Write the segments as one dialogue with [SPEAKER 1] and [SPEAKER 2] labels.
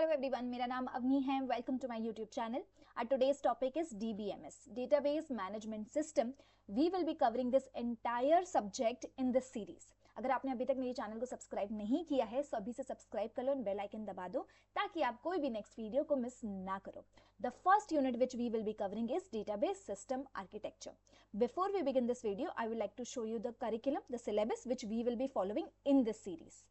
[SPEAKER 1] Hello everyone, मेरा नाम अवनी है. Welcome to my YouTube channel. Our today's topic is DBMS, Database Management System. We will be covering this entire subject in this series. अगर आपने अभी तक मेरे channel को सब्सक्राइब नहीं किया है तो अभी से सब्सक्राइब कर लो और बेल आइकन दबा दो ताकि आप कोई भी नेक्स्ट वीडियो को मिस ना करो. The first unit which we will be covering is Database System Architecture. Before we begin this video, I would like to show you the curriculum, the syllabus which we will be following in this series.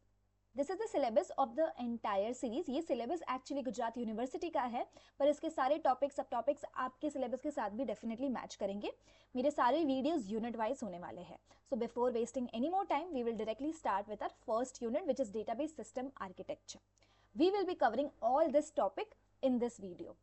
[SPEAKER 1] This is the syllabus of the entire series. ये syllabus actually Gujarat university का है, पर इसके सारे topics सब topics आपके syllabus के साथ भी डेफिनेटली मैच करेंगे. मेरे सारे वीडियोस यूनिट वाइज होने वाले हैं. So before wasting any more time we will directly start with our first unit which is database system architecture. We will be covering all this topic in this video.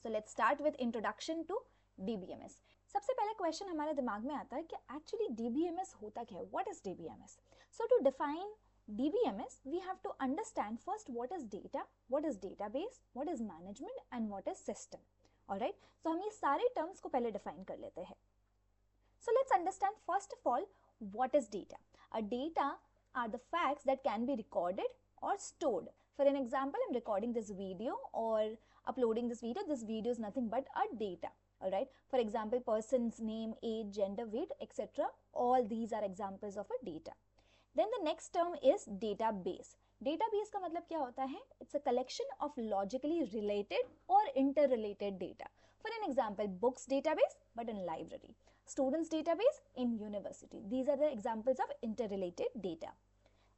[SPEAKER 1] So let's start with introduction to DBMS. सबसे पहले question हमारे दिमाग में आता है कि actually DBMS होता क्या है. What is DBMS? So to define DBMS, we have to understand first what is data, what is database, what is management and what is system. Alright, so हम ये सारे terms को पहले define कर लेते हैं. So let's understand first of all what is data. A data are the facts that can be recorded or stored. For an example, I'm recording this video or uploading this video. This video is nothing but a data. Alright, for example, person's name, age, gender, weight, etc. All these are examples of a data. Then the next term is database. Database का मतलब क्या होता है? It's a collection of logically related or interrelated data. For an example, books database but in library. Students database in university. These are the examples of interrelated data.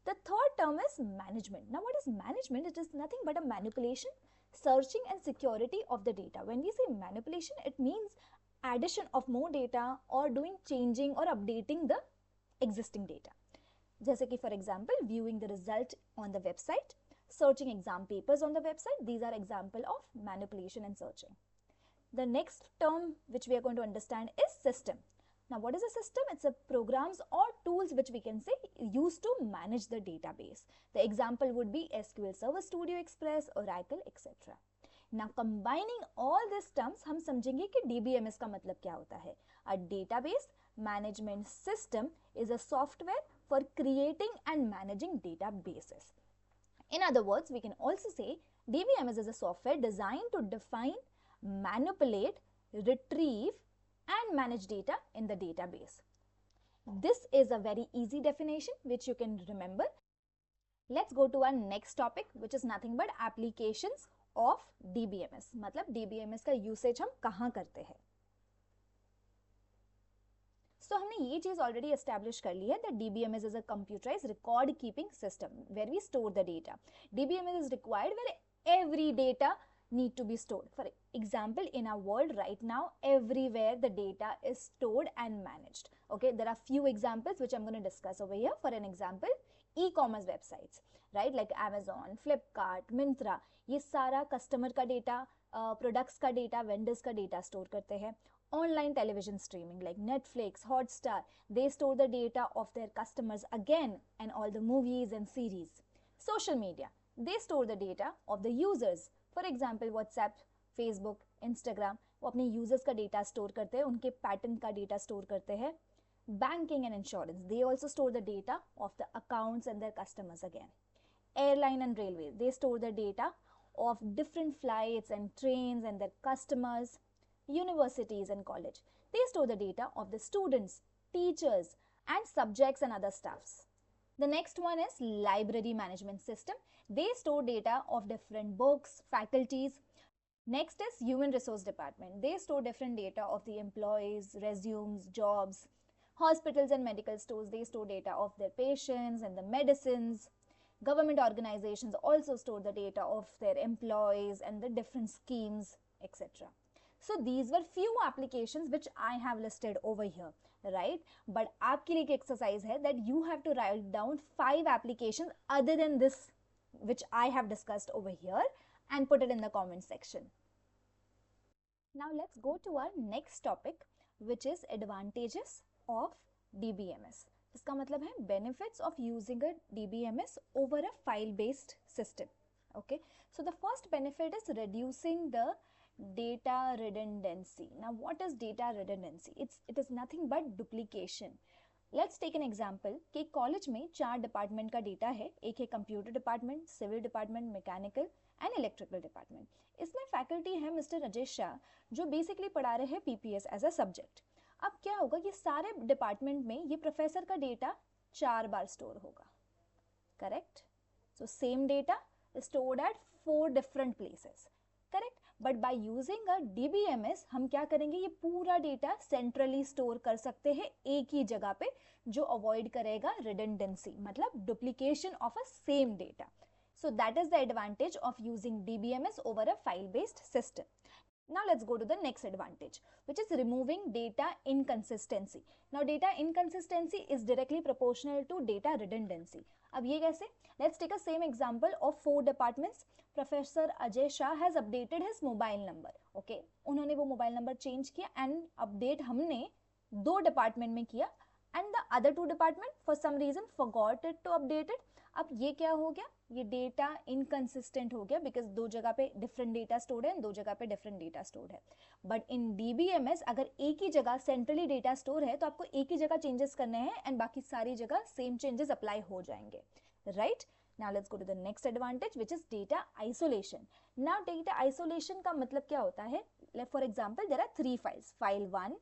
[SPEAKER 1] The third term is management. Now what is management? It is nothing but a manipulation, searching and security of the data. When we say manipulation, it means addition of more data or doing changing or updating the existing data. जैसे कि for example viewing the result on the website, searching exam papers on the website. These are example of manipulation and searching. The next term which we are going to understand is system. Now what is a system? It's a programs or tools which we can say used to manage the database. The example would be SQL Server Studio Express, Oracle, etc. Now combining all these terms हम समझेंगे कि DBMS का मतलब क्या होता है. A database management system is a software for creating and managing databases. In other words, we can also say DBMS is a software designed to define, manipulate, retrieve and manage data in the database. This is a very easy definition which you can remember. Let's go to our next topic which is nothing but applications of DBMS. मतलब DBMS का usage हम कहाँ करते हैं. So हमने ये चीज already establish कर ली है that DBMS is a computerized record keeping system where we store the data. DBMS is required where every data need to be stored. For example, in our world right now, everywhere the data is stored and managed. Okay, there are few examples which I'm going to discuss over here. For an example, e-commerce websites, right, like Amazon, Flipkart, Myntra. ये सारा customer का data, products का data, vendors का data store करते हैं. Online television streaming like Netflix, Hotstar, they store the data of their customers again and all the movies and series. Social media, they store the data of the users. For example, WhatsApp, Facebook, Instagram, वो अपने users का data store करते हैं, उनके pattern का data store करते हैं. Banking and insurance, they also store the data of the accounts and their customers again. Airline and railway, they store the data of different flights and trains and their customers. Universities and college, they store the data of the students, teachers and subjects and other stuffs. The next one is library management system. They store data of different books, faculties. Next is human resource department. They store different data of the employees, resumes, jobs. Hospitals and medical stores, they store data of their patients and the medicines. Government organizations also store the data of their employees and the different schemes, etc. So these were few applications which I have listed over here, right? But आपके लिए एक exercise है that you have to write down 5 applications other than this which I have discussed over here and put it in the comment section. Now let's go to our next topic which is advantages of DBMS. इसका मतलब है benefits of using a DBMS over a file-based system. Okay, so the first benefit is reducing the data redundancy. Now what is data redundancy? It is nothing but duplication. Let's take an example कि college में 4 department का data है, एक है computer department, civil department, mechanical and electrical department. इसमें faculty है mister Rajesh Shah जो basically पढ़ा रहे हैं पीपीएस एज अ सब्जेक्ट। अब क्या होगा, ये सारे डिपार्टमेंट में ये प्रोफेसर का डेटा 4 बार स्टोर होगा, correct? So same data stored at 4 different places, correct? But by using a DBMS हम क्या करेंगे, ये पूरा डेटा सेंट्रली स्टोर कर सकते हैं एक ही जगह पे, जो अवॉइड करेगा redundancy, मतलब duplication of a same data. So that is the advantage of using DBMS over a file-based system. Now let's go to the next advantage, which is removing data inconsistency. Now data inconsistency is directly proportional to data redundancy. अब ये कैसे? Let's take a same example of 4 departments. Professor Ajay Shah has updated his mobile number. Okay, उन्होंने वो mobile number change किया and update हमने 2 department में किया and the other 2 department for some reason forgot it to update it. अब ये क्या हो गया, ये डेटा इनकंसिस्टेंट हो गया बिकॉज 2 जगह पे डिफरेंट डेटा स्टोर्ड है, 2 जगह पे डिफरेंट डेटा स्टोर्ड है। बट इन डीबीएमएस अगर एक ही जगह सेंट्रली डेटा स्टोर है तो आपको एक ही जगह चेंजेस करने हैं एंड बाकी सारी जगह सेम चेंजेस अप्लाई हो जाएंगे, right? Now let's go to the next advantage which is data isolation. Now data isolation का मतलब क्या होता है, for example there are 3 files, file 1,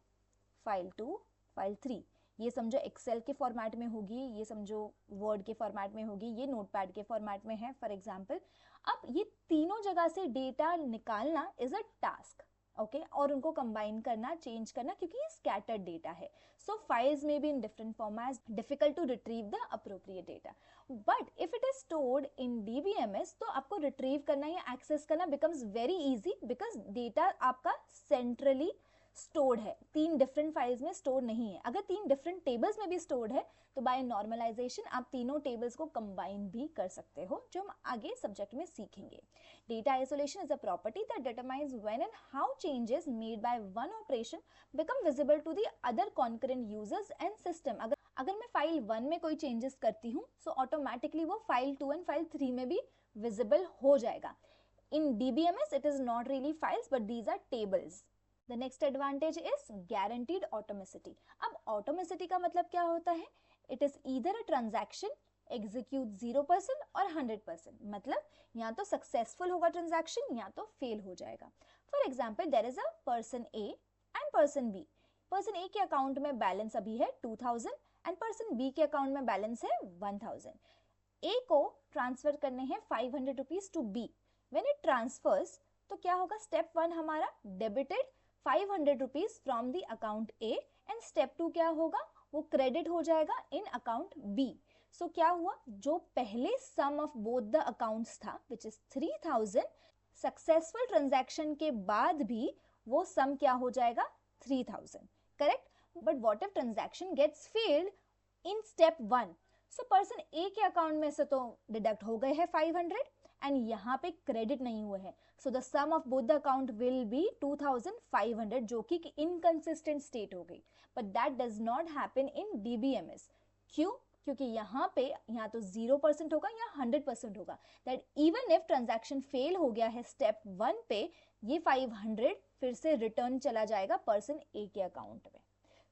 [SPEAKER 1] file 2, file 3। ये समझो एक्सेल के फॉर्मेट में होगी, ये समझो वर्ड के फॉर्मेट में होगी, ये नोटपैड के फॉर्मेट में है फॉर एग्जांपल। अब ये तीनों जगह से डेटा निकालना इज अ टास्क, ओके, और उनको कंबाइन करना, चेंज करना, क्योंकि ये स्कैटर्ड डेटा है। सो फाइल्स में भी in different formats, difficult to retrieve the appropriate data. But if it is stored in DBMS तो आपको रिट्रीव करना या एक्सेस करना becomes very easy because data आपका सेंट्रली स्टोर्ड है, 3 डिफरेंट फाइल्स में स्टोर नहीं है। अगर 3 डिफरेंट टेबल्स में भी स्टोर्ड है तो बाय नॉर्मलाइजेशन आप तीनों टेबल्स को कंबाइन भी कर सकते हो, जो हम आगे सब्जेक्ट में सीखेंगे। Data isolation is a property that determines when and how changes made by one operation become visible to the other concurrent users and system. अगर मैं फाइल 1 में कोई चेंजेस करती हूँ सो ऑटोमेटिकली वो फाइल 2 एंड फाइल 3 में भी visible हो जाएगा। In DBMS it is not really files but these are tables. The next advantage is guaranteed automicity. अब automicity का मतलब क्या होता है? It is either a transaction execute 0% और 100%, मतलब या तो सक्सेसफुल होगा ट्रांजैक्शन या तो फेल हो जाएगा। For example there is a person A and person B. Person A के अकाउंट में बैलेंस अभी है 2000 एंड पर्सन बी के अकाउंट में बैलेंस है 1000। ए को ट्रांसफर करने हैं 500 rupees to B. When it transfers तो क्या होगा, स्टेप 1 हमारा debited 500 rupees from the account A and step 2 क्या होगा, वो क्रेडिट हो जाएगा इन अकाउंट बी। सो क्या हुआ, जो पहले सम ऑफ बोथ द अकाउंट्स था विच इज 3000, सक्सेसफुल ट्रांजैक्शन के बाद भी वो सम क्या हो जाएगा 3000, correct? But what if transaction gets failed in step 1? So person A के अकाउंट में से तो डिडक्ट हो गए हैं 500 एंड यहाँ पे क्रेडिट नहीं हुए हैं, so the sum of both the account will be 2500, जो कि इनकंसिस्टेंट स्टेट हो गई। But that does not happen in DBMS. क्यों? क्योंकि यहाँ पे या तो 0% होगा या 100% होगा, that even if transaction fail हो गया है स्टेप 1 पे, ये 500 फिर से रिटर्न चला जाएगा पर्सन ए के अकाउंट में।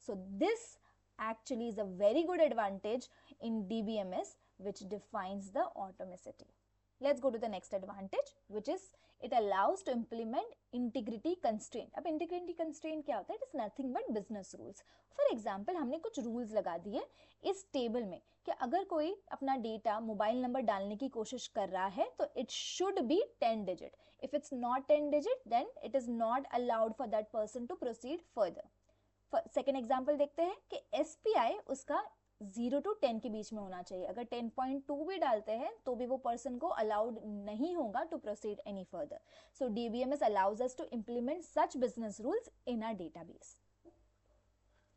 [SPEAKER 1] So this actually is a very good advantage in DBMS which defines the automicity. Let's go to the next advantage which is it allows to implement integrity constraint. अब integrity constraint क्या होता है? It is nothing but business rules. For example, हमने कुछ rules लगा दिए इस table में कि अगर कोई अपना डेटा मोबाइल नंबर डालने की कोशिश कर रहा है तो it should be 10 digit. If it's not 10 digit then it is not allowed for that person to proceed further. Second example देखते हैं कि एसपीआई उसका 0 to 10 के बीच में होना चाहिए। अगर 10.2 भी डालते हैं तो भी वो पर्सन को अलाउड नहीं होगा to proceed any further. So DBMS allows us to implement such business rules in our database.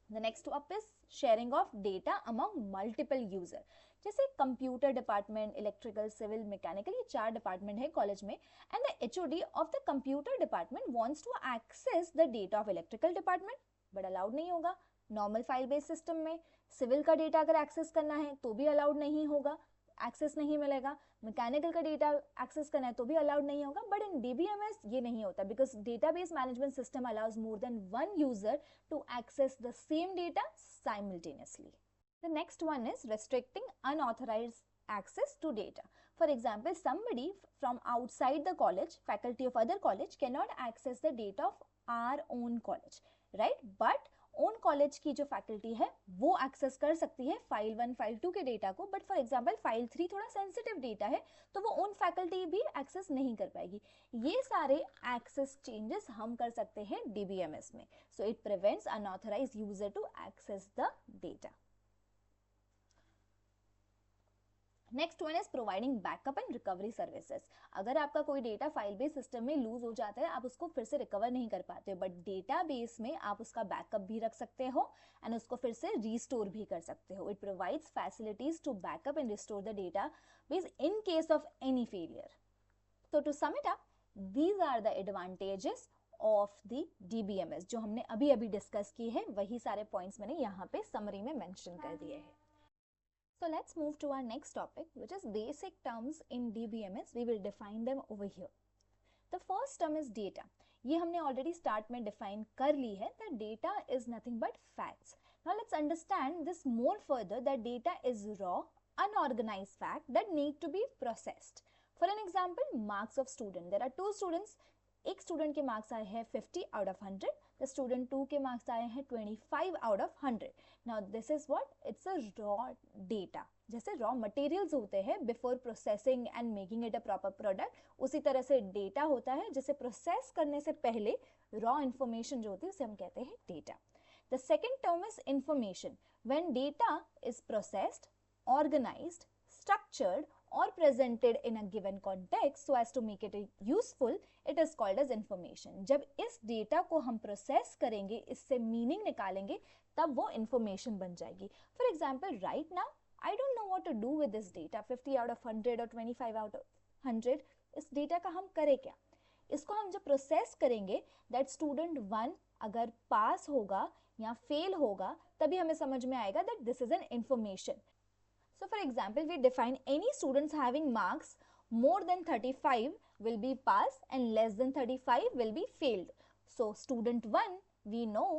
[SPEAKER 1] The next up is sharing of data among multiple user. जैसे computer department, electrical, civil, mechanical, ये 4 department है college में and the HOD of the computer department wants to access the data of electrical department but allowed नहीं होगा normal file based system में। Civil का data अगर access करना है तो भी अलाउड नहीं होगा, एक्सेस नहीं मिलेगा। मैकेनिकल का डेटा एक्सेस करना है तो भी अलाउड नहीं होगा। बट इन डीबीएमएस ये नहीं होता because database management system allows more than 1 user to access the same data simultaneously. The next one is restricting unauthorized access to data. For example, somebody from outside the college, faculty of other college cannot access the data of our own college, right? But own college की जो faculty है वो access कर सकती है file 1 file 2 के data को, but for example file 3 थोड़ा सेंसिटिव डेटा है तो वो ओन फैकल्टी भी एक्सेस नहीं कर पाएगी. ये सारे एक्सेस चेंजेस हम कर सकते हैं DBMS में. So it prevents unauthorized user to access the data. Next one is providing backup and recovery services. अगर आपका कोई डेटा फाइल बेस सिस्टम में लूज हो जाता है, आप उसको फिर से रिकवर नहीं कर पाते हो, बट डेटा बेस में आप उसका बैकअप भी रख सकते हो एंड उसको फिर से रीस्टोर भी कर सकते हो. It provides facilities to backup and restore the data base in case of any failure. So to sum it up, these are the advantages of the DBMS. जो हमने अभी डिस्कस की है वही सारे पॉइंट्स मैंने यहाँ पे समरी में मेंशन कर दिए हैं. So let's move to our next topic, which is basic terms in DBMS. We will define them over here. The first term is data. ये हमने already start में define कर ली है that data is nothing but facts. Now let's understand this more further, that data is raw, unorganized fact that need to be processed. For an example, marks of student. There are two students. एक student के marks आए हैं 50 out of 100. The student 2 के marks आए हैं 25 out of 100. Now this is what, it's a raw data. जैसे raw materials होते हैं before processing and making it a proper product, उसी तरह से डेटा होता है जिसे प्रोसेस करने से पहले रॉ इंफॉर्मेशन जो होती है उसे हम कहते हैं data. The second term is information. When data is processed, organized, structured or presented in a given context so as to make it useful, it is called as information. जब इस data को हम प्रोसेस करेंगे, इससे meaning निकालेंगे, तब वो information बन जाएगी. For example, right now I don't know what to do with this data. 50 out of 100 और 25 आउट ऑफ 100, इस डेटा का हम करें क्या? इसको हम जब प्रोसेस करेंगे, दैट स्टूडेंट 1 अगर पास होगा या फेल होगा, तभी हमें समझ में आएगा that this is an information. So for example, we define any students having marks more than 35 will be pass and less than 35 will be failed. So student 1 we know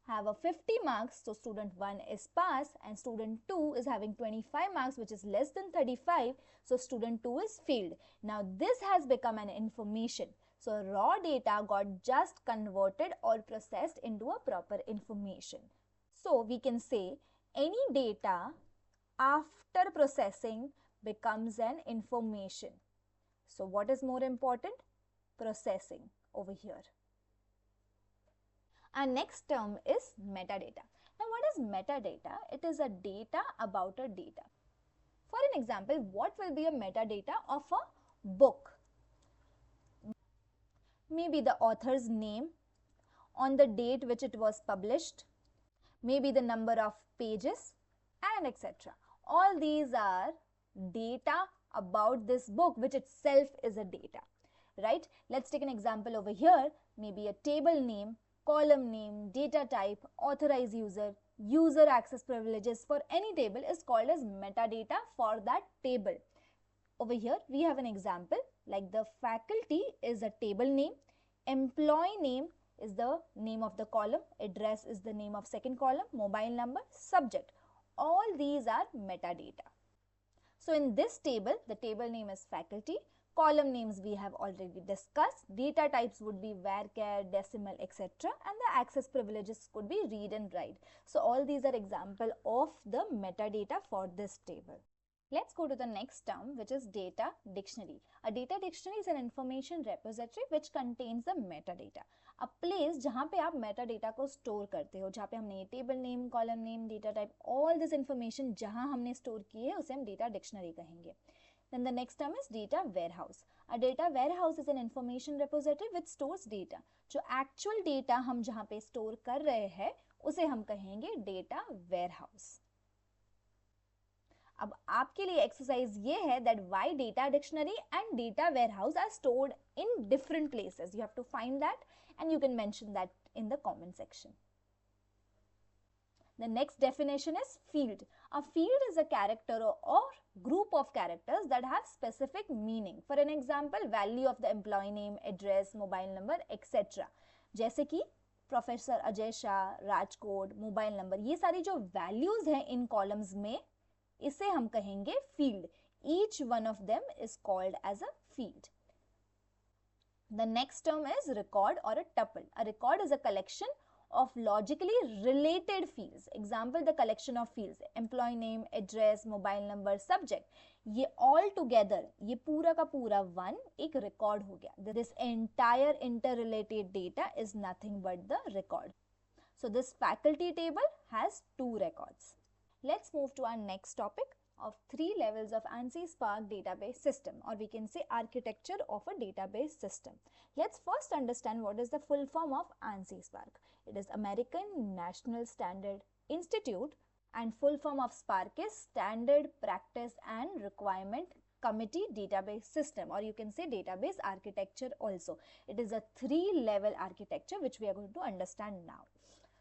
[SPEAKER 1] have a 50 marks, so student 1 is pass, and student 2 is having 25 marks which is less than 35, so student 2 is failed. Now this has become an information. So raw data got just converted or processed into a proper information. So we can say any data after processing becomes an information. So what is more important? Processing over here. Our next term is metadata. Now what is metadata? It is a data about a data. For an example, what will be a metadata of a book? Maybe the author's name, on the date which it was published, maybe the number of pages, and etc. All these are data about this book, which itself is a data, right? Let's take an example over here. Maybe a table name, column name, data type, authorized user, user access privileges for any table is called as metadata for that table. Over here we have an example like the faculty is a table name, employee name is the name of the column, address is the name of second column, mobile number, subject. All these are metadata. So in this table, the table name is faculty, column names we have already discussed, data types would be varchar, decimal, etc. and the access privileges could be read and write. So all these are example of the metadata for this table. Let's go to the next term, which is data dictionary. A data dictionary is an information repository which contains the metadata. A place जहाँ पे आप metadata को store करते हो, जहाँ पे हमने table name, column name, data type, all this information जहाँ हमने store की है उसे हम data dictionary कहेंगे. Then the next term is data warehouse. A data warehouse is an information repository which stores data. जो actual data हम जहाँ पे store कर रहे हैं उसे हम कहेंगे data warehouse. अब आपके लिए एक्सरसाइज ये है that why data dictionary and data warehouse are stored in different places. You have to find that and you can mention that in the comment section. The next definition is field. A field is a character or group of characters that have specific meaning. For an example, value of the employee name, address, mobile number, etc. जैसे कि professor Ajay Shah, Rajkot, mobile number, ये सारी जो values हैं इन columns में, इसे हम कहेंगे field. Each one of them is called as a field. The next term is record or a tuple. A record is a collection of logically related fields. Example, the collection of fields: employee name, address, mobile number, subject. ये all together, ये पूरा का पूरा one एक record हो गया. This entire interrelated data is nothing but the record. So this faculty table has 2 records. Let's move to our next topic of 3 levels of ANSI Spark database system, or we can say architecture of a database system. Let's first understand what is the full form of ANSI Spark. It is American National Standard Institute, and full form of Spark is Standard Practice and Requirement Committee Database System, or you can say database architecture also. It is a 3-level architecture which we are going to understand now.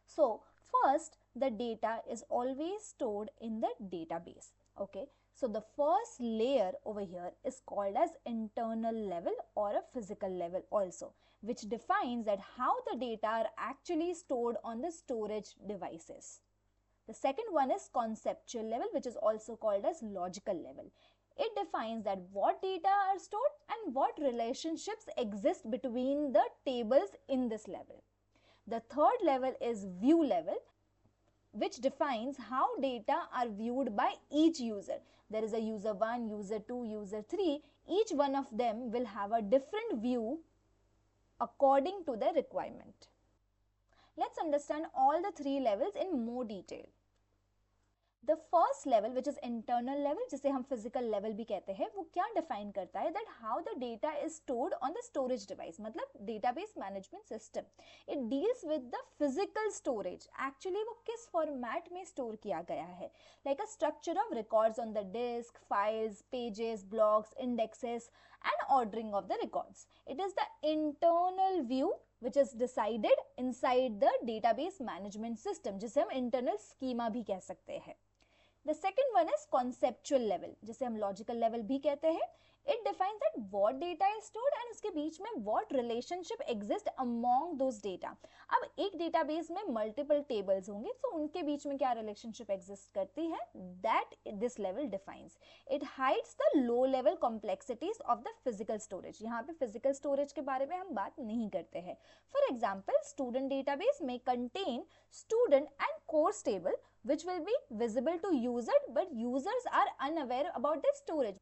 [SPEAKER 1] So first, the data is always stored in the database. Okay, so the first layer over here is called as internal level or a physical level also, which defines that how the data are actually stored on the storage devices. The second one is conceptual level, which is also called as logical level. It defines that what data are stored and what relationships exist between the tables in this level. The third level is view level, which defines how data are viewed by each user. There is a user 1, user 2, user 3. Each one of them will have a different view according to the requirement. Let's understand all the 3 levels in more detail. The first level, which is internal level, जिसे हम physical level भी कहते हैं, वो क्या define करता है? That how the data is stored on the storage device, मतलब database management system. It deals with the physical storage. Actually वो किस format में store किया गया है? Like a structure of records on the disk, files, pages, blocks, indexes, and ordering of the records. It is the internal view which is decided inside the database management system, जिसे हम internal schema भी कह सकते हैं. The second one is conceptual level, जिसे हम logical level भी कहते हैं. It defines that what data is stored and उसके बीच में what relationship exists among those data. अब एक database में multiple tables होंगे, तो उनके बीच में क्या relationship exist करती है? That this level defines. It hides the low level complexities of the physical storage. यहाँ पे physical storage के बारे में हम बात नहीं करते हैं. For example, student database may contain student and course table which will be visible to user, but users are unaware about the storage.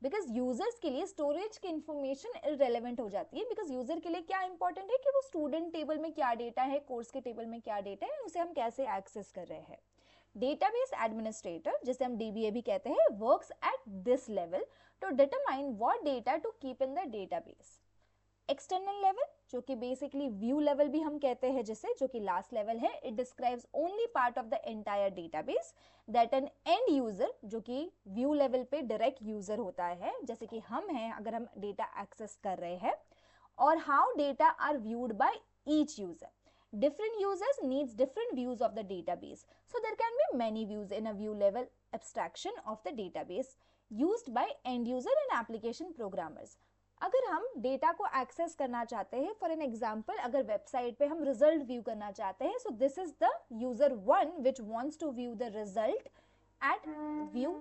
[SPEAKER 1] Because users के लिए स्टोरेज की इंफॉर्मेशन इररेलेवेंट हो जाती है, बिकॉज यूजर के लिए क्या इंपॉर्टेंट है कि वो स्टूडेंट टेबल में क्या डेटा है, कोर्स के टेबल में क्या डेटा है, उसे हम कैसे एक्सेस कर रहे हैं. डेटाबेस एडमिनिस्ट्रेटर, जिसे हम DBA भी कहते हैं, works at this level to determine what data to keep in the database. External level, जो कि बेसिकली व्यू लेवल भी हम कहते हैं, जिसे जो कि लास्ट लेवल है, it describes only part of the entire database that an end user, जो कि व्यू लेवल पे डायरेक्ट यूजर होता है, जैसे कि हम हैं अगर हम डेटा एक्सेस कर रहे हैं, और how data are viewed by each user. Different users needs different views of the database, so there can be many views in a view level abstraction of the database used by end user and application programmers. अगर हम data को access करना चाहते हैं, for an example अगर website पे हम result view करना चाहते हैं, so this is the user 1 which wants to view the result at view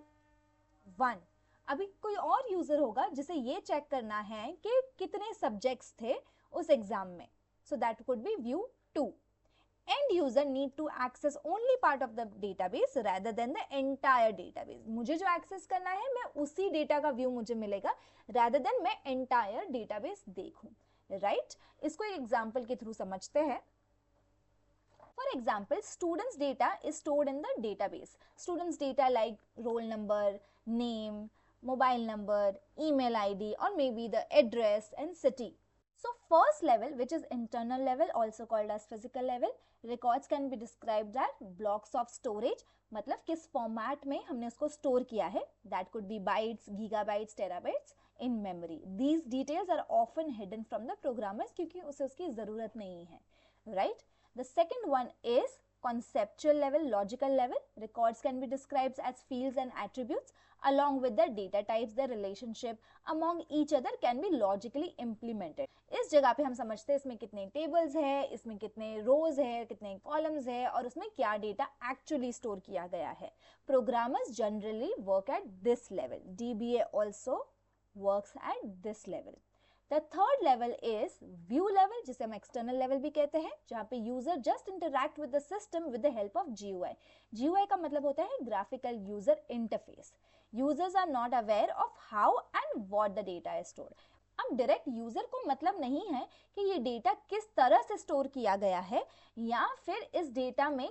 [SPEAKER 1] 1. अभी कोई और यूजर होगा जिसे ये चेक करना है कि कितने सब्जेक्ट्स थे उस एग्जाम में, so that could be view 2. End user need to access only part of the database rather than the entire database. मुझे जो access करना है, मैं उसी डेटा का व्यू मुझे मिलेगा rather than मैं entire database देखूं, right? इसको एक एग्जाम्पल के थ्रू समझते हैं. For example, students data is stored in the database. Students data like roll number, name, mobile number, email ID, or maybe the address and city. So first level, which is internal level, also called as physical level, records can be described as blocks of storage. मतलब किस format में हमने उसको store किया है, that could be bytes, gigabytes, terabytes in memory. These details are often hidden from the programmers क्योंकि उसे उसकी ज़रूरत नहीं है, right? The second one is conceptual level, logical level, records can be described as fields and attributes along with their data types. Their relationship among each other can be logically implemented. इस जगह पे हम समझते हैं इसमें कितने tables है, इसमें कितने रोज है, कितने कॉलम्स है और उसमें क्या डेटा एक्चुअली स्टोर किया गया है. Programmers generally work at this level. DBA also works at this level. The third level is view level, जिसे हम external level भी कहते हैं, जहाँ पे user just interact with the system with the help of GUI. GUI का मतलब होता है graphical user interface. Users are not aware of how and what the data is stored. अब डायरेक्ट यूजर को मतलब नहीं है कि ये डेटा किस तरह से स्टोर किया गया है या फिर इस डेटा में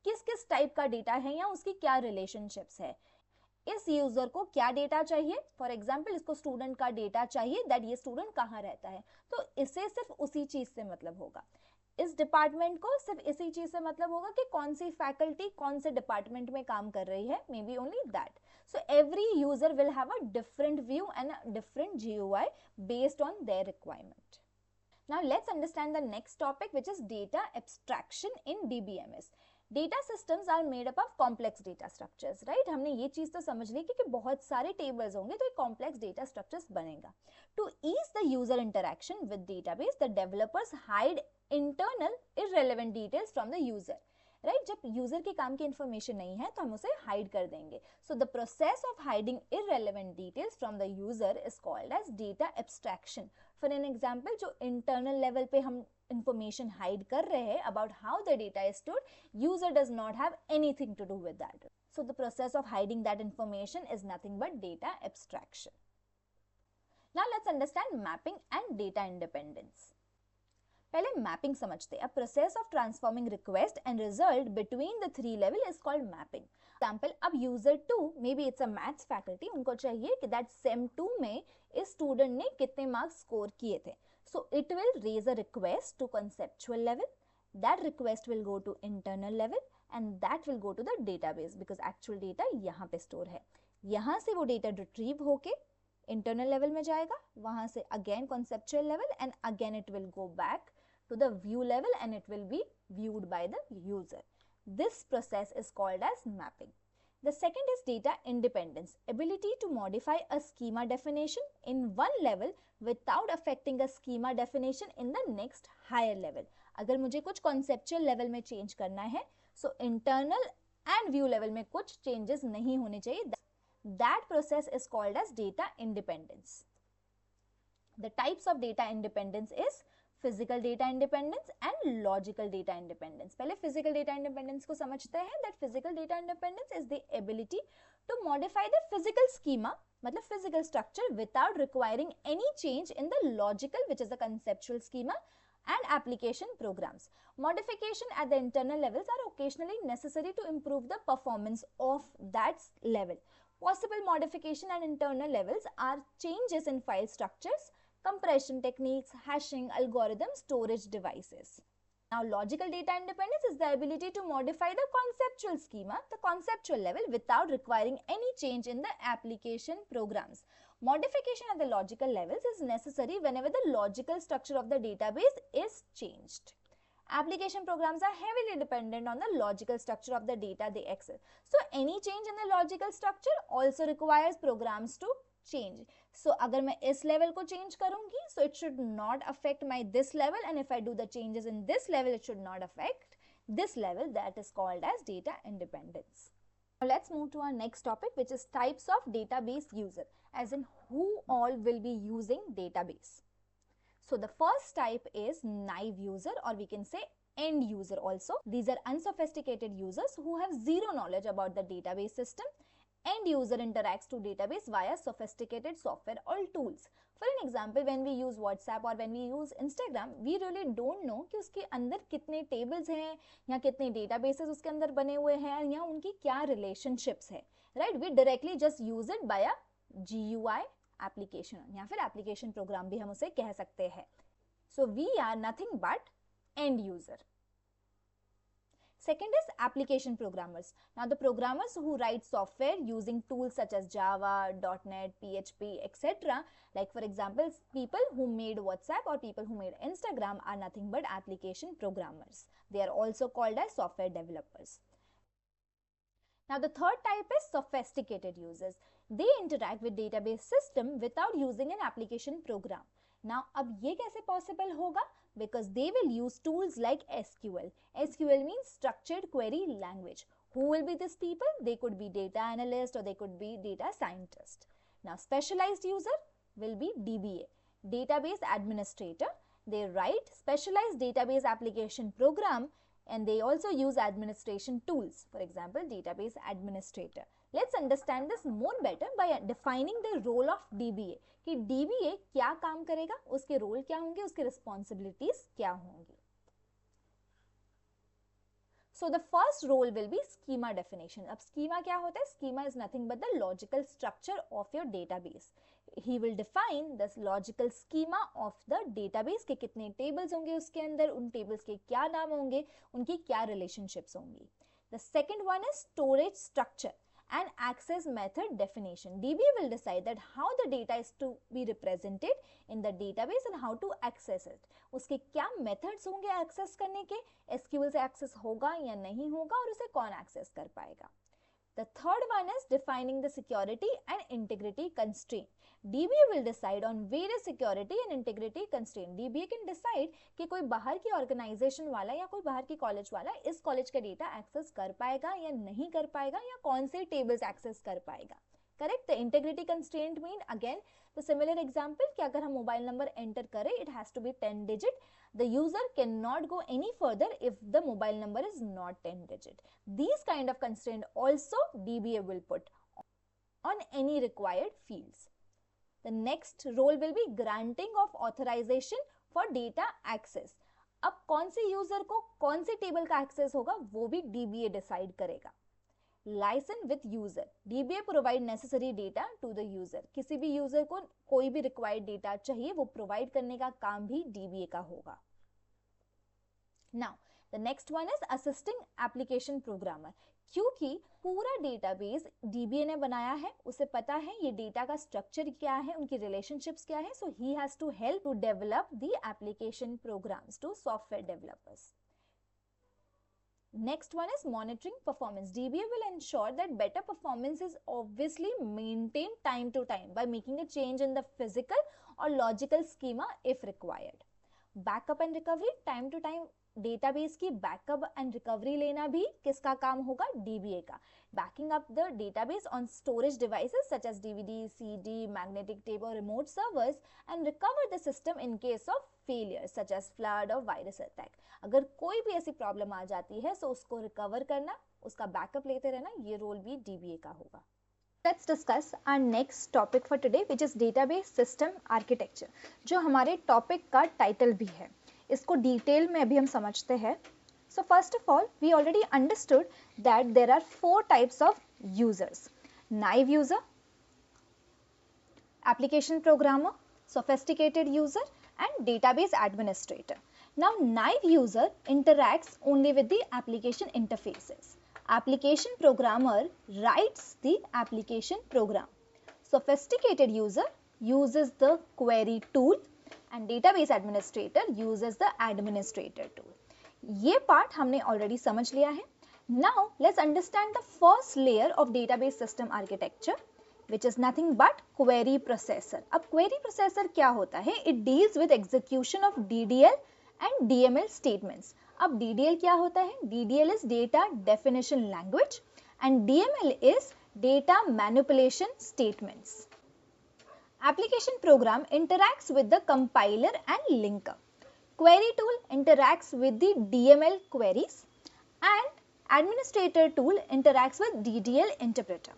[SPEAKER 1] किस किस टाइप का डेटा है या उसकी क्या रिलेशनशिप्स है. इस यूजर को क्या डेटा चाहिए, फॉर एग्जाम्पल इसको स्टूडेंट का डेटा चाहिए दैट ये स्टूडेंट कहाँ रहता है, तो इसे सिर्फ उसी चीज से मतलब होगा. इस डिपार्टमेंट को सिर्फ इसी चीज से मतलब होगा कि कौन सी फैकल्टी कौन से डिपार्टमेंट में काम कर रही है, may be only that. So every user will have a different view and a different GUI based on their requirement. Now let's understand the next topic, which is data abstraction in DBMS. Data systems are made up of complex data structures, right? हमने ये चीज तो समझ ली कि बहुत सारे tables होंगे तो एक complex data structures बनेगा. To ease the user interaction with database, the developers hide internal irrelevant details from the user. Right, जब यूजर के काम की इंफॉर्मेशन नहीं है तो हम उसे हाइड कर देंगे. So the process of hiding irrelevant details from the user is called as data abstraction. For an example, जो इंटरनल लेवल पे हम इंफॉर्मेशन हाइड कर रहे हैं about how the data is stored, user does not have anything to do with that. So the process of hiding that information is nothing but data abstraction. Now let's understand mapping and data independence. पहले mapping समझते हैं. अ process of transforming request and result between the three level is called mapping. Example, अब user 2, may be it's a maths faculty, उनको चाहिए कि that same 2 में इस student ने कितने मार्क्स स्कोर किए थे. So it will raise a request to conceptual level, that request will go to internal level and that will go to the database because actual data यहाँ पे store है. यहाँ से वो डेटा रिट्रीव होके internal level में जाएगा, वहां से again conceptual level and again it will go back to the view level and it will be viewed by the user. This process is called as mapping. The second is data independence, ability to modify a schema definition in one level without affecting a schema definition in the next higher level. अगर मुझे कुछ conceptual level में change करना है, so internal and view level में कुछ changes नहीं होने चाहिए. That process is called as data independence. The types of data independence is physical data independence and logical data independence. पहले फिजिकल डेटा इंडिपेंडेंस को समझते हैं. That physical data independence is the ability to modify the physical schema, मतलब physical structure without requiring any change in the logical which is the conceptual schema and application programs. Modification at the internal levels are occasionally necessary to improve the performance of that level. Possible modification at internal levels are changes in file structures, compression techniques, hashing, algorithms, storage devices. Now, logical data independence is the ability to modify the conceptual schema, the conceptual level, without requiring any change in the application programs. Modification at the logical levels is necessary whenever the logical structure of the database is changed. Application programs are heavily dependent on the logical structure of the data they access. So, any change in the logical structure also requires programs to change. So अगर मैं इस level को change करूंगी, so it should not affect my this level, and if I do the changes in this level, it should not affect this level. That is called as data independence. Now let's move to our next topic, which is types of database user, as in who all will be using database. So the first type is naive user, or we can say end user also. These are unsophisticated users who have zero knowledge about the database system. End user interacts to database via sophisticated software or tools. For an example, when we use WhatsApp or when we use Instagram, we really don't know कि उसके अंदर कितने tables हैं या कितने databases उसके अंदर बने हुए हैं या उनकी क्या relationships है, right? We directly just use it by a GUI application या फिर application program भी हम उसे कह सकते हैं. So we are nothing but end user. Second is application programmers. Now the programmers who write software using tools such as Java, .NET, PHP, etc. Like for example, people who made WhatsApp or people who made Instagram are nothing but application programmers. They are also called as software developers. Now the third type is sophisticated users. They interact with database system without using an application program. Now अब ये कैसे possible होगा? Because they will use tools like SQL. SQL means structured query language. Who will be these people? They could be data analyst or they could be data scientist. Now specialized user will be DBA, database administrator. They write specialized database application program and they also use administration tools. For example, database administrator. Let's understand this more better by defining the role of DBA. कि DBA क्या काम करेगा, उसके role क्या होंगे, उसके responsibilities क्या होंगी. So the first role will be schema definition. अब schema क्या होता है? Schema is nothing but the logical structure of your database. He will define the logical schema of the database के कितने tables होंगे उसके अंदर, उन tables के क्या नाम होंगे, उनकी क्या relationships होंगी. The second one is storage structure and access method definition. DBA will decide that how the data is to be represented in the database and how to access it. उसके क्या methods होंगे access करने के, SQL से access होगा या नहीं होगा और उसे कौन access कर पाएगा. The third one is defining the security and integrity constraint. DBA will decide on various security and integrity constraint. DBA can decide कि कोई बाहर की organization वाला या कोई बाहर की college वाला इस college का data access कर पाएगा या नहीं कर पाएगा या कौन से tables access कर पाएगा. Correct? The integrity constraint mean again the similar example कि अगर हम mobile number enter करें, it has to be 10 digit. The user cannot go any further if the mobile number is not 10 digit. These kind of constraint also DBA will put on any required fields. The next role will be granting of authorization for data access. अब कौन से user को कौन से table का access होगा वो भी DBA decide करेगा. License with user. DBA provide necessary data to the user. किसी भी user को कोई भी required data चाहिए वो provide करने का काम भी DBA का होगा. Now, the next one is assisting application programmer. क्योंकि पूरा database DBA ने बनाया है, उसे पता है ये data का structure क्या है, उनकी relationships क्या है, so he has to help to develop the application programs to software developers. Next one is monitoring performance. DBA will ensure that better performance is obviously maintained time to time by making a change in the physical or logical schema if required. Backup and recovery, time to time database की backup and recovery लेना भी किसका काम होगा? DBA का. Backing up the database on storage devices such as DVD, CD, magnetic tape or remote servers and recover the system in case of failures such as flood or virus attack. अगर कोई भी ऐसी problem आ जाती है तो उसको recover करना, उसका बैकअप लेते रहना, ये रोल भी DBA का होगा. Let's discuss our next topic for today, which is database system architecture, जो हमारे टॉपिक का टाइटल भी है. इसको डिटेल में अभी हम समझते हैं. So first of all, we already understood that there are 4 types of users: naive user, application programmer, sophisticated user, and database administrator. Now, naive user interacts only with the application interfaces. Application programmer writes the application program. Sophisticated user uses the query tool and database administrator uses the administrator tool. ये part हमने already समझ लिया है. Now, let's understand the first layer of database system architecture, which is nothing but query processor. अब query processor क्या होता है? It deals with execution of DDL and DML statements. अब DDL क्या होता है? DDL is data definition language and DML is data manipulation statements. Application program interacts with the compiler and linker. Query tool interacts with the DML queries and administrator tool interacts with DDL interpreter.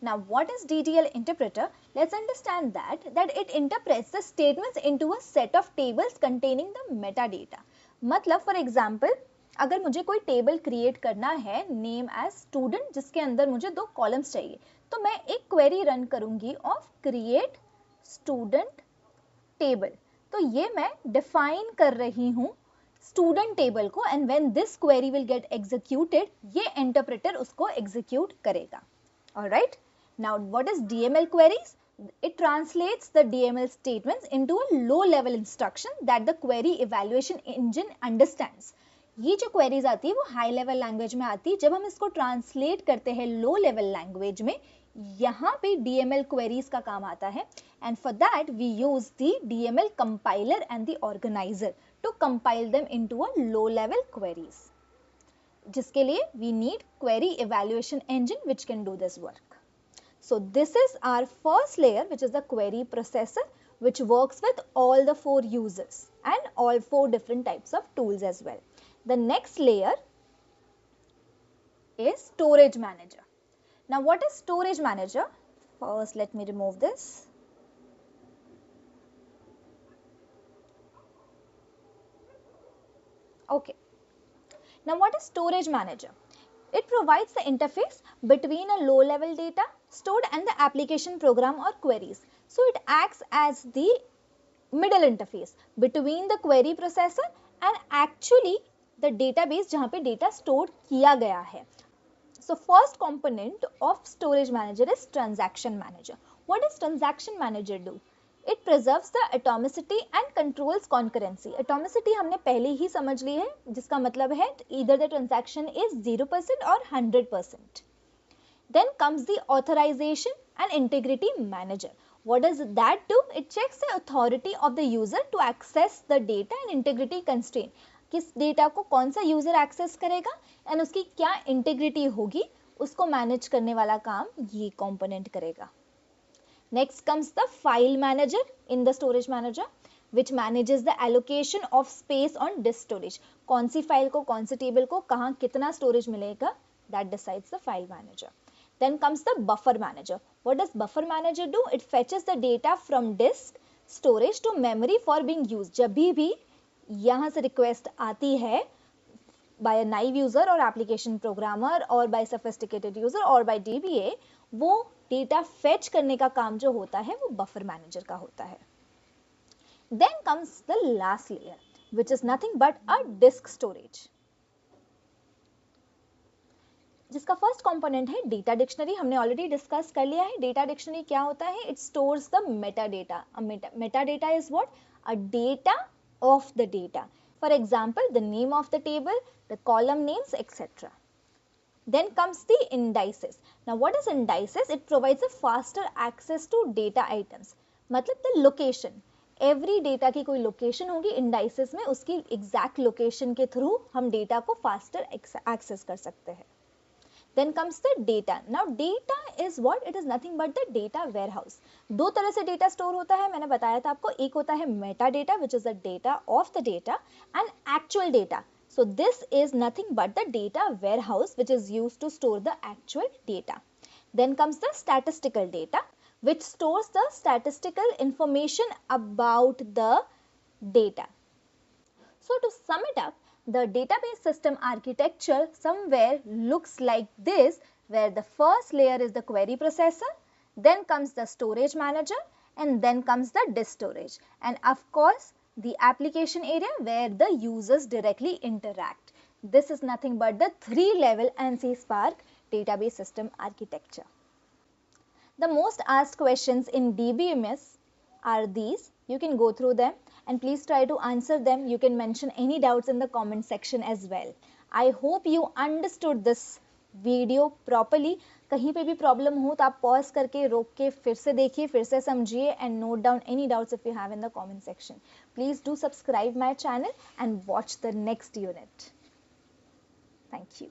[SPEAKER 1] Now, what is DDL interpreter? Let's understand that it interprets the statements into a set of tables containing the metadata. मतलब for example, अगर मुझे कोई table create करना है name as student जिसके अंदर मुझे 2 columns चाहिए, तो मैं एक क्वेरी रन करूंगी ऑफ क्रिएट स्टूडेंट टेबल. तो ये मैं डिफाइन कर रही हूँ स्टूडेंट टेबल को, and when this query will get executed, ये इंटरप्रेटर उसको एग्जीक्यूट करेगा. Alright, now what is DML queries? It translates the DML statements into a low level instruction that the query evaluation engine understands. ये जो queries आती है वो high level language में आती है. जब हम इसको translate करते हैं low level language में, यहाँ पे DML queries का काम आता है, and for that we use the DML compiler and the organizer to compile them into a low level queries, जिसके लिए we need query evaluation engine which can do this work. So this is our first layer, which is the query processor, which works with all the 4 users and all 4 different types of tools as well. The next layer is storage manager. Now what is storage manager? First let me remove this. Okay. Now what is storage manager? It provides the interface between a low level data stored and the application program or queries. So it acts as the middle interface between the query processor and actually the database जहाँ पे data stored किया गया है. So first component of storage manager is transaction manager. What does transaction manager do? It preserves the atomicity and controls concurrency. Atomicity हमने पहले ही समझ ली है, जिसका मतलब है either the transaction is 0% or 100%. Then comes the authorization and integrity manager. What does that do? It checks the authority of the user to access the data and integrity constraint. किस data को कौन सा user access करेगा and उसकी क्या integrity होगी, उसको manage करने वाला काम ये कंपोनेंट करेगा. Next comes the file manager in the storage manager, which manages the allocation of space on disk storage. कौन सी फाइल को, कौन सी टेबल को, कहाँ कितना स्टोरेज मिलेगा, that decides the file manager. Then comes the buffer manager. What does buffer manager do? It fetches the data from disk storage to memory for being used. जब भी यहाँ से request आती है by a naive user or application programmer or by sophisticated user or by DBA, वो data fetch करने का काम जो होता है वो बफर मैनेजर का होता है. Then comes the last layer, which is nothing but a disk storage, जिसका फर्स्ट कंपोनेंट है डेटा डिक्शनरी. हमने ऑलरेडी डिस्कस कर लिया है. डेटा डिक्शनरी क्या होता है? It stores the Meta data. Meta data is what? A data of the data. For example the name of the table, the column names, etcetera. Then comes the indices. Now what is indices? It provides a faster access to data items. मतलब the location. Every data की कोई location होगी indices में, उसकी exact location के through हम data को faster access कर सकते हैं. Then comes the data. Now data is what? It is nothing but the data warehouse. दो तरह से data store होता है, मैंने बताया था आपको. एक होता है metadata, which is the data of the data, and actual data. So this is nothing but the data warehouse which is used to store the actual data. Then comes the statistical data, which stores the statistical information about the data. So to sum it up, the database system architecture somewhere looks like this, where the first layer is the query processor, then comes the storage manager, and then comes the disk storage, and of course the application area where the users directly interact. This is nothing but the 3-level ANSI Spark database system architecture. The most asked questions in DBMS are these. You can go through them and please try to answer them. You can mention any doubts in the comment section as well. I hope you understood this video properly. कहीं पे भी problem हो तो आप pause करके रोक के फिर से देखिए, फिर से समझिए and note down any doubts if you have in the comment section. Please do subscribe my channel and watch the next unit. Thank you.